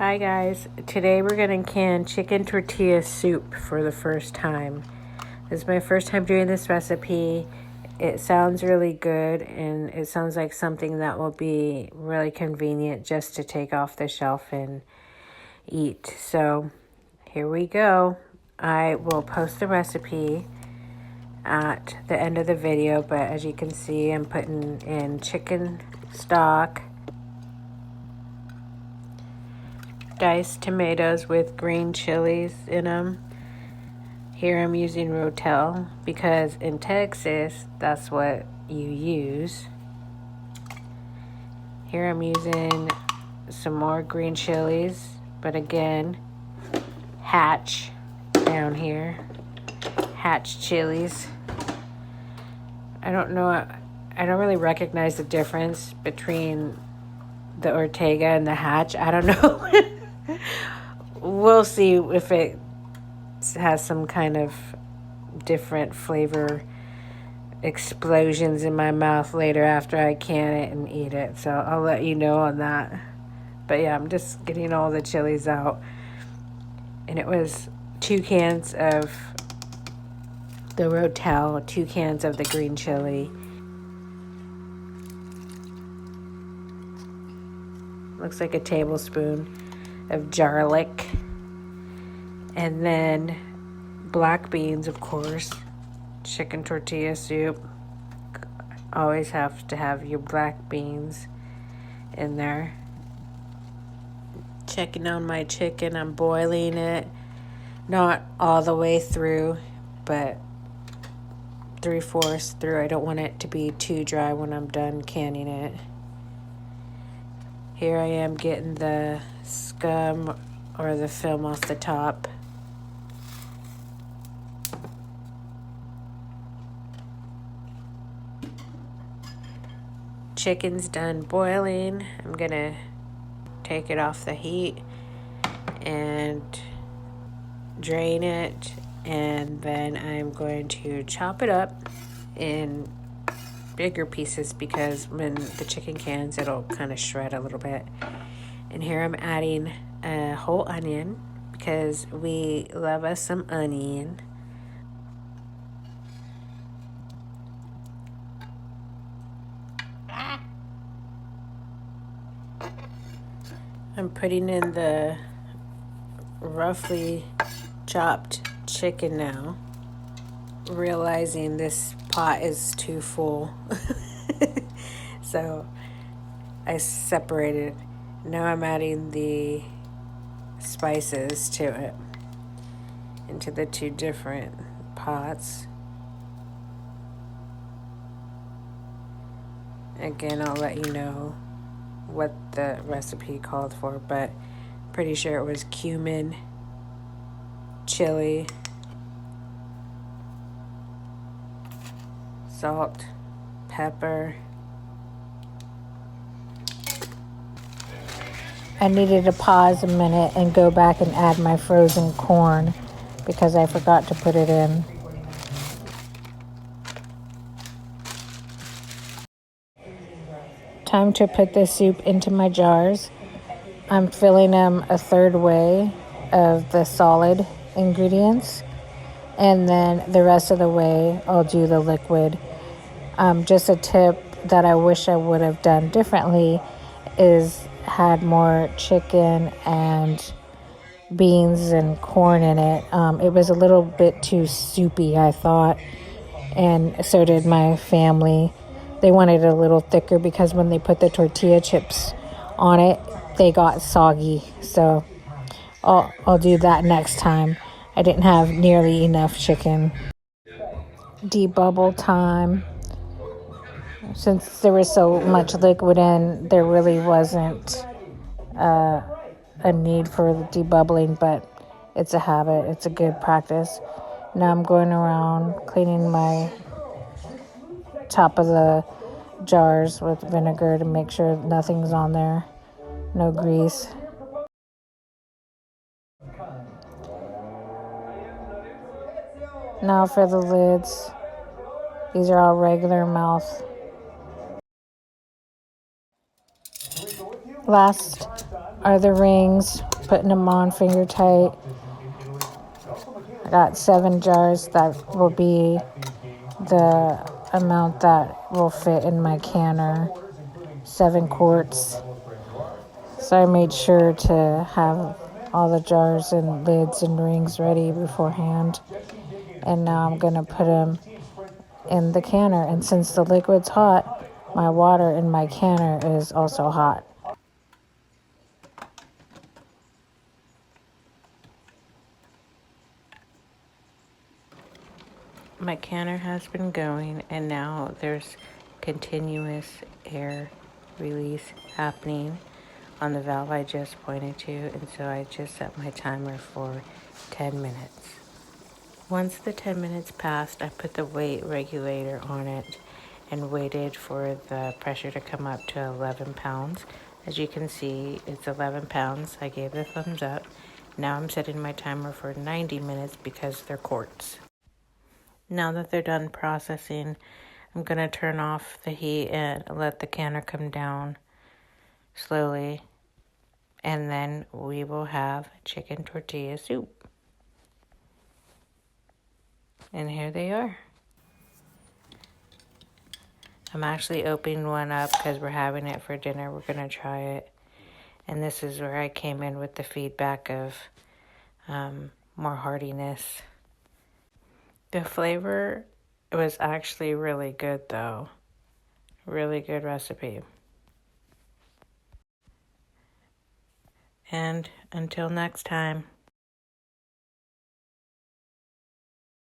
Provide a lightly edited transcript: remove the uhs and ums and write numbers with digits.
Hi guys, today we're going to can chicken tortilla soup for the first time. This is my first time doing this recipe. It sounds really good and it sounds like something that will be really convenient just to take off the shelf and eat. So here we go. I will post the recipe at the end of the video, but as you can see, I'm putting in chicken stock, diced tomatoes with green chilies in them. Here I'm using Rotel because in Texas that's what you use. Here I'm using some more green chilies, but again, Hatch down here. Hatch chilies. I don't really recognize the difference between the Ortega and the Hatch. I don't know. We'll see if it has some kind of different flavor explosions in my mouth later after I can it and eat it. So I'll let you know on that. But yeah, I'm just getting all the chilies out. And it was 2 cans of the Rotel, 2 cans of the green chili. Looks like a tablespoon of garlic. And then black beans, of course. Chicken tortilla soup. Always have to have your black beans in there. Checking on my chicken. I'm boiling it. Not all the way through, but 3/4 through. I don't want it to be too dry when I'm done canning it. Here I am getting the scum or the film off the top. Chicken's done boiling. I'm gonna take it off the heat and drain it, and then I'm going to chop it up in bigger pieces because when the chicken cans it'll kind of shred a little bit. And here I'm adding a whole onion because we love us some onion. I'm putting in the roughly chopped chicken now, realizing this pot is too full. So I separated. Now I'm adding the spices to it into the 2 different pots. Again, I'll let you know what the recipe called for, but pretty sure it was cumin, chili, salt, pepper. I needed to pause a minute and go back and add my frozen corn because I forgot to put it in. Time to put the soup into my jars. I'm filling them a third way of the solid ingredients, and then the rest of the way I'll do the liquid. Just a tip that I wish I would have done differently is had more chicken and beans and corn in it. It was a little bit too soupy, I thought, and so did my family. They wanted it a little thicker because when they put the tortilla chips on it, they got soggy. So I'll do that next time. I didn't have nearly enough chicken. Debubble time. Since there was so much liquid in, there really wasn't a need for the debubbling, but it's a habit. It's a good practice. Now I'm going around cleaning my top of the jars with vinegar to make sure nothing's on there, no grease. Now for the lids. These are all regular mouth. Last are the rings. putting them on finger tight. I got 7 jars. That will be the amount that will fit in my canner. 7 quarts. So I made sure to have all the jars and lids and rings ready beforehand. And now I'm going to put them in the canner. And since the liquid's hot, my water in my canner is also hot. My canner has been going, and now there's continuous air release happening on the valve I just pointed to, and so I just set my timer for 10 minutes. Once the 10 minutes passed, I put the weight regulator on it and waited for the pressure to come up to 11 pounds. As you can see, it's 11 pounds. I gave the thumbs up. Now I'm setting my timer for 90 minutes because they're quarts. Now that they're done processing, I'm going to turn off the heat and let the canner come down slowly. And then we will have chicken tortilla soup. And here they are. I'm actually opening one up because we're having it for dinner. We're going to try it. And this is where I came in with the feedback of more heartiness. The flavor was actually really good, though. Really good recipe. And until next time.